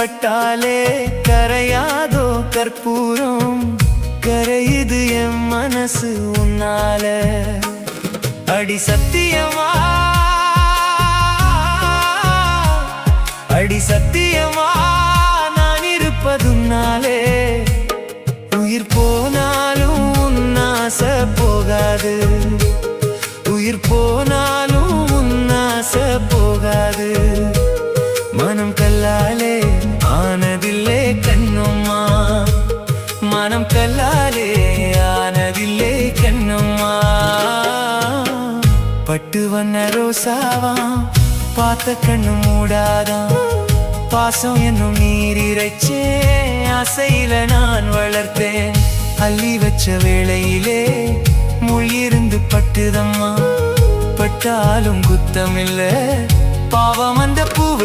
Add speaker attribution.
Speaker 1: பட்டாலே கரையாதோ கற்பூரம், கரையுது என் மனசு உன்னால. அடி சத்தியமா, அடி சத்தியமா நான் இருப்பதுனாலே, உயிர் போனாலும் உன்னாச போகாது, உயிர் போனாலும் உன்னாச போகாது. மனம் கல்லாலே ஆனதில்லே கண்ணும்மா, மனம் கல்லாலே ஆனதில்லே கண்ணும்மா. பட்டு வண்ண ரோசாவா பார்த்த கண்ணு மூடாதான், பாசம் என்னும் நீரிரைச்சே ஆசையில நான் வளர்த்தேன். அள்ளி வச்ச வேளையிலே மொழியிருந்து பட்டுதம்மா, பட்டாலும் குத்தமில்ல பாவம் அந்த பூவு